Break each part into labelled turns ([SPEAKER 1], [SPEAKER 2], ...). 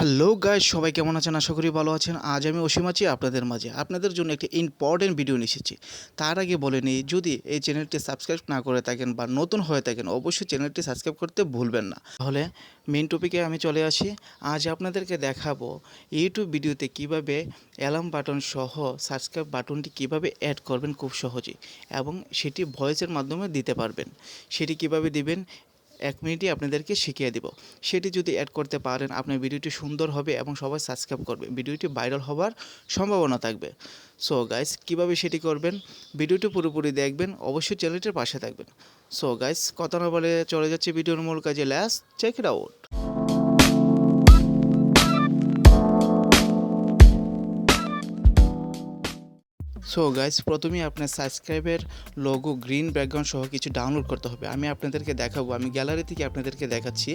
[SPEAKER 1] Hello guys, সবাই কেমন আছেন? আশা করি ভালো আছেন। আজ আমি অসীম আছি আপনাদের মাঝে। আপনাদের জন্য একটি ইম্পর্টেন্ট ভিডিও নিয়ে এসেছি। তার আগে বলে নিই, যদি এই চ্যানেলটি সাবস্ক্রাইব না করে থাকেন বা নতুন হয়ে থাকেন, অবশ্যই চ্যানেলটি সাবস্ক্রাইব করতে ভুলবেন না। তাহলে মেইন টপিকে আমি চলে আসি। আজ আপনাদেরকে দেখাবো ইউটিউব ভিডিওতে কিভাবে অ্যালার্ম বাটন সহ সাবস্ক্রাইব বাটনটি কিভাবে অ্যাড করবেন খুব সহজেই, এবং সেটি ভয়েসের মাধ্যমে দিতে পারবেন। সেটি কিভাবে দিবেন 1 মিনিটই আপনাদেরকে শিখিয়ে দেব। সেটি যদি অ্যাড করতে পারেন, আপনার ভিডিওটি সুন্দর হবে এবং সবাই সাবস্ক্রাইব করবে। ভিডিওটি ভাইরাল হওয়ার সম্ভাবনা থাকবে। সো গাইস, কীভাবে সেটি করবেন, ভিডিওটি পুরোপুরি দেখবেন, অবশ্যই চ্যানেলটির পাশে থাকবেন। সো গাইস, কথা না বলে চলে যাচ্ছে ভিডিওর মূল কাজে। Let's check it out. So guys, প্রথমেই আপনার সাবস্ক্রাইবের লোগো গ্রিন ব্যাকগ্রাউন্ড সহ কিছু ডাউনলোড করতে হবে। আমি আপনাদেরকে দেখাবো, আমি গ্যালারি থেকে আপনাদেরকে দেখাচ্ছি।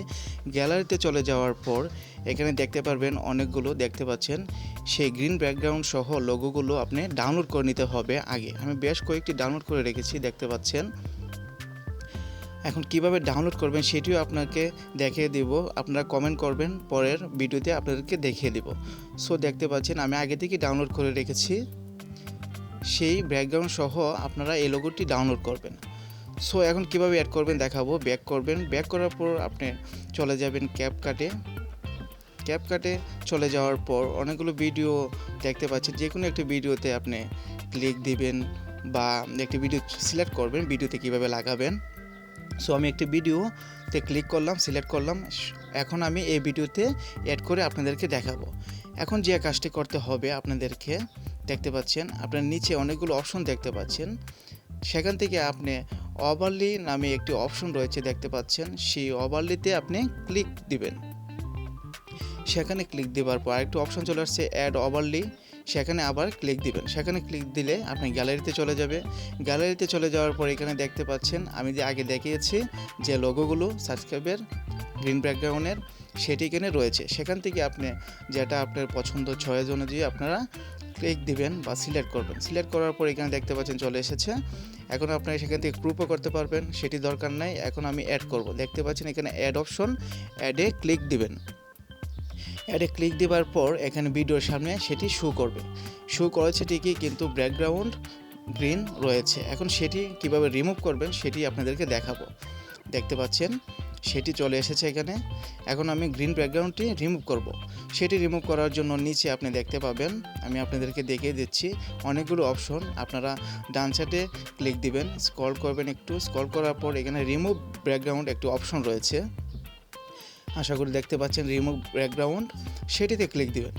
[SPEAKER 1] গ্যালারিতে চলে যাওয়ার পর এখানে দেখতে পারবেন অনেকগুলো, দেখতে পাচ্ছেন সেই গ্রিন ব্যাকগ্রাউন্ড সহ লোগোগুলো আপনি ডাউনলোড করে নিতে হবে আগে। আমি বেশ কয়েকটি ডাউনলোড করে রেখেছি, দেখতে পাচ্ছেন। এখন কিভাবে ডাউনলোড করবেন সেটিও আপনাকে দেখিয়ে দেব। আপনারা কমেন্ট করবেন, পরের ভিডিওতে আপনাদেরকে দেখিয়ে দেব। সো দেখতে পাচ্ছেন আমি আগে থেকে ডাউনলোড করে রেখেছি সেই ব্যাকগ্রাউন্ড সহ আপনারা এই লোগোটি ডাউনলোড করবেন। সো এখন কিভাবে অ্যাড করবেন দেখাবো। ব্যাক করবেন, ব্যাক করার পর আপনি চলে যাবেন ক্যাপকাটে চলে যাওয়ার পর অনেকগুলো ভিডিও দেখতে পাচ্ছেন। যে কোনো একটি ভিডিওতে আপনি ক্লিক দিবেন বা একটি ভিডিও সিলেক্ট করবেন, ভিডিওতে কিভাবে লাগাবেন। সো আমি একটি ভিডিওতে ক্লিক করলাম, সিলেক্ট করলাম। এখন আমি এই ভিডিওতে অ্যাড করে আপনাদেরকে দেখাবো। এখন যে কাজটি করতে হবে আপনাদেরকে, দেখতে পাচ্ছেন আপনার নিচে অনেকগুলো অপশন দেখতে পাচ্ছেন। সেখান থেকে আপনি ওভারলি নামে একটি অপশন রয়েছে, দেখতে পাচ্ছেন। সেই ওভারলিতে আপনি ক্লিক দিবেন। সেখানে ক্লিক দেওয়ার পর আরেকটি অপশন চলে আসছে, অ্যাড ওভারলি। সেখানে আবার ক্লিক দিবেন। সেখানে ক্লিক দিলে আপনি গ্যালারিতে চলে যাবে। গ্যালারিতে চলে যাওয়ার পর এখানে দেখতে পাচ্ছেন আমি যে আগে দেখিয়েছি যে লোগোগুলো সাবস্ক্রাইবের গ্রিন ব্যাকগ্রাউন্ডের, সেটি এখানে রয়েছে। সেখান থেকে আপনি যেটা আপনার পছন্দ চয়েস অনুযায়ী আপনারা ক্লিক দিবেন বা সিলেক্ট করবেন। সিলেক্ট করার পর এখানে দেখতে পাচ্ছেন চলে এসেছে। এখন আপনারা সেখান থেকে গ্রুপও করতে পারবেন, সেটি দরকার নাই। এখন আমি অ্যাড করব। দেখতে পাচ্ছেন এখানে অ্যাড অপশন, অ্যাডে ক্লিক দিবেন। অ্যাডে ক্লিক দেওয়ার পর এখানে ভিডিওর সামনে সেটি শো করবে। শো করেছে ঠিকই, কিন্তু ব্যাকগ্রাউন্ড গ্রিন রয়েছে। এখন সেটি কিভাবে রিমুভ করবেন সেটি আপনাদেরকে দেখাবো। দেখতে পাচ্ছেন সেটি চলে এসেছে এখানে। এখন আমি গ্রিন ব্যাকগ্রাউন্ডটি রিমুভ করব। সেটি রিমুভ করার জন্য নিচে আপনি দেখতে পাবেন, আমি আপনাদেরকে দেখিয়ে দিচ্ছি অনেকগুলো অপশন। আপনারা ডান সাইডে ক্লিক দিবেন, স্ক্রল করবেন, একটু স্ক্রল করার পর এখানে রিমুভ ব্যাকগ্রাউন্ড একটি অপশন রয়েছে, আশা করি দেখতে পাচ্ছেন রিমুভ ব্যাকগ্রাউন্ড। সেটিতে ক্লিক দিবেন।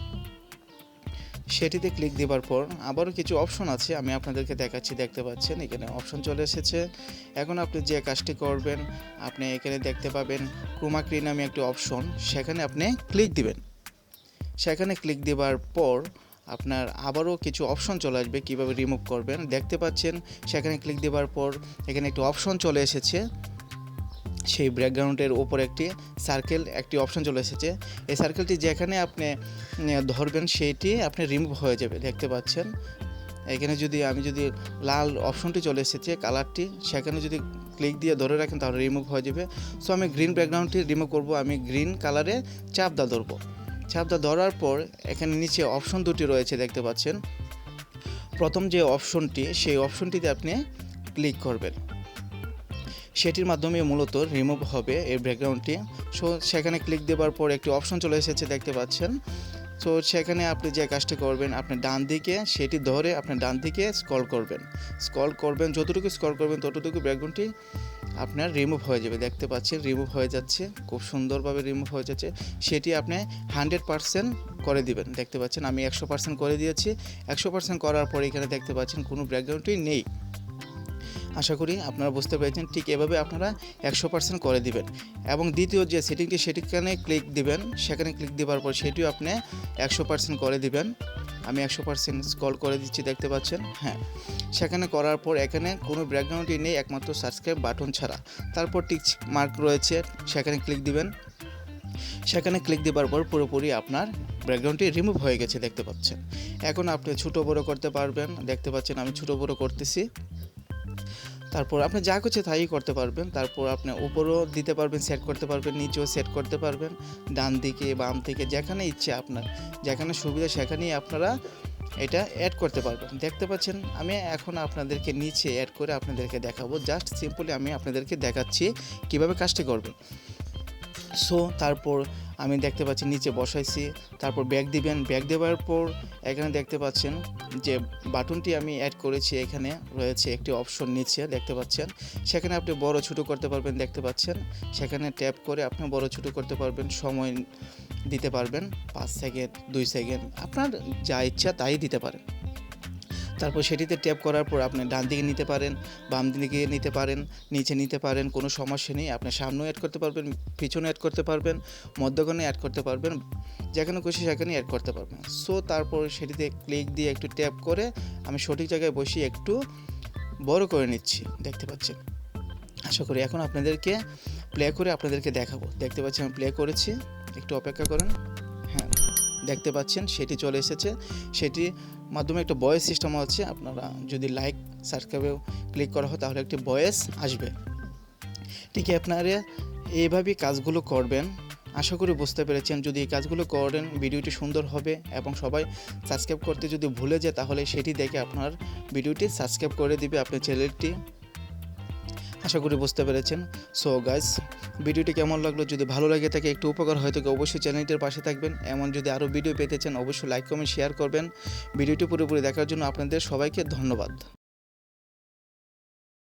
[SPEAKER 1] সেটিতে ক্লিক দেওয়ার পর আবারও কিছু অপশন আছে, আমি আপনাদেরকে দেখাচ্ছি। দেখতে পাচ্ছেন এখানে অপশন চলে এসেছে। এখন আপনি যে কাজটি করবেন, আপনি এখানে দেখতে পাবেন ক্রোমা কি নামে একটি অপশন, সেখানে আপনি ক্লিক দিবেন। সেখানে ক্লিক দেওয়ার পর আপনার আবারও কিছু অপশন চলে আসবে কীভাবে রিমুভ করবেন। দেখতে পাচ্ছেন সেখানে ক্লিক দেওয়ার পর এখানে একটি অপশন চলে এসেছে। সেই ব্যাকগ্রাউন্ডের ওপর একটি সার্কেল একটি অপশন চলে এসেছে। এই সার্কেলটি যেখানে আপনি ধরবেন সেইটি আপনি রিমুভ হয়ে যাবে, দেখতে পাচ্ছেন। এখানে আমি যদি লাল অপশনটি চলে এসেছে কালারটি, সেখানে যদি ক্লিক দিয়ে ধরে রাখেন তাহলে রিমুভ হয়ে যাবে। সো আমি গ্রিন ব্যাকগ্রাউন্ডটি রিমুভ করব। আমি গ্রিন কালারে চাপ দা ধরবো। চাপ দা ধরার পর এখানে নিচে অপশন দুটি রয়েছে, দেখতে পাচ্ছেন। প্রথম যে অপশনটি, সেই অপশনটিতে আপনি ক্লিক করবেন। সেটির মাধ্যমে মূলত রিমুভ হবে এই ব্যাকগ্রাউন্ডটি। সো সেখানে ক্লিক দেওয়ার পর একটি অপশন চলে এসেছে, দেখতে পাচ্ছেন। সো সেখানে আপনি যে কাজটি করবেন, আপনি ডান দিকে সেটি ধরে আপনি ডান দিকে স্ক্রল করবেন। যতটুকু স্ক্রল করবেন ততটুকু ব্যাকগ্রাউন্ডটি আপনার রিমুভ হয়ে যাবে। দেখতে পাচ্ছেন রিমুভ হয়ে যাচ্ছে, খুব সুন্দরভাবে রিমুভ হয়ে যাচ্ছে। সেটি আপনি 100% করে দিবেন। দেখতে পাচ্ছেন আমি 100% করে দিয়েছি। 100% করার পর এখানে দেখতে পাচ্ছেন কোনো ব্যাকগ্রাউন্ডই নেই। আশা করি আপনারা বুঝতে পেরেছেন। ঠিক এভাবে আপনারা 100% করে দিবেন। এবং দ্বিতীয় যে সেটিংটি, সেটিখানে ক্লিক দিবেন। সেখানে ক্লিক দেওয়ার পর সেটিও আপনি 100% করে দিবেন। আমি 100% স্ক্রল করে দিচ্ছি, দেখতে পাচ্ছেন। হ্যাঁ, সেখানে করার পর এখানে কোনো ব্যাকগ্রাউন্ডই নেই একমাত্র সাবস্ক্রাইব বাটন ছাড়া। তারপর টিক মার্ক রয়েছে, সেখানে ক্লিক দিবেন। সেখানে ক্লিক দেওয়ার পর পুরোপুরি আপনার ব্যাকগ্রাউন্ডটি রিমুভ হয়ে গেছে, দেখতে পাচ্ছেন। এখন আপনি ছোটো বড়ো করতে পারবেন, দেখতে পাচ্ছেন আমি ছোটো বড়ো করতেছি। তারপর আপনি যা খুশি তাই করতে পারবেন। তারপর আপনি উপরেও দিতে পারবেন, সেট করতে পারবেন, নিচেও সেট করতে পারবেন। ডান দিকে, বাম দিকে যেখানে ইচ্ছে আপনার, যেখানে সুবিধা সেখানেই আপনারা এটা অ্যাড করতে পারবেন। দেখতে পাচ্ছেন আমি এখন আপনাদেরকে নিচে অ্যাড করে আপনাদেরকে দেখাবো। জাস্ট সিম্পলি আমি আপনাদেরকে দেখাচ্ছি কীভাবে কাজটি করবেন। সো তারপর আমি দেখতে পাচ্ছি নিচে বসাইছি, তারপর ব্যাক দিবেন। ব্যাক দেওয়ার পর এখানে দেখতে পাচ্ছেন যে বাটনটি আমি অ্যাড করেছি, এখানে রয়েছে একটি অপশন নিচে দেখতে পাচ্ছেন, সেখানে আপনি বড় ছোটো করতে পারবেন। দেখতে পাচ্ছেন সেখানে ট্যাপ করে আপনি বড় ছোটো করতে পারবেন, সময় দিতে পারবেন 5 সেকেন্ড 2 সেকেন্ড, আপনার যা ইচ্ছা তাই দিতে পারেন। তারপর সেটিতে ট্যাপ করার পর আপনি ডান দিকে নিতে পারেন, বাম দিকে নিতে পারেন, নিচে নিতে পারেন, কোনো সমস্যা নেই। আপনি সামনেও অ্যাড করতে পারবেন, পিছনে অ্যাড করতে পারবেন, মধ্যখানে অ্যাড করতে পারবেন, যেখানে খুশি সেখানে অ্যাড করতে পারবেন। সো তারপর সেটিতে ক্লিক দিয়ে একটু ট্যাপ করে আমি সঠিক জায়গায় বসিয়ে একটু বড় করে নিচ্ছি। দেখতে পাচ্ছেন, আশা করি এখন আপনাদেরকে প্লে করে আপনাদেরকে দেখাবো। দেখতে পাচ্ছেন আমি প্লে করেছি, একটু অপেক্ষা করেন। হ্যাঁ, দেখতে পাচ্ছেন সেটি চলে এসেছে। সেটির মাধ্যমে একটা ভয়েস সিস্টেম আছে, আপনারা যদি লাইক সাবস্ক্রাইবেও ক্লিক করা হয় তাহলে একটি ভয়েস আসবে। ঠিক আপনারা এইভাবেই কাজগুলো করবেন। আশা করি বুঝতে পেরেছেন। যদি এই কাজগুলো করেন ভিডিওটি সুন্দর হবে এবং সবাই সাবস্ক্রাইব করতে যদি ভুলে যায় তাহলে সেটি দেখে আপনার ভিডিওটি সাবস্ক্রাইব করে দিবে আপনার চ্যানেলটি। আশা করি বুঝতে পেরেছেন। সো গাইস, ভিডিওটি কেমন লাগলো? যদি ভালো লাগে থাকে, একটু উপকার হয়ে থাকে, অবশ্যই চ্যানেলটির পাশে থাকবেন। এমন যদি আরও ভিডিও পেতে চান অবশ্যই লাইক কমেন্ট শেয়ার করবেন। ভিডিওটি পুরোপুরি দেখার জন্য আপনাদের সবাইকে ধন্যবাদ।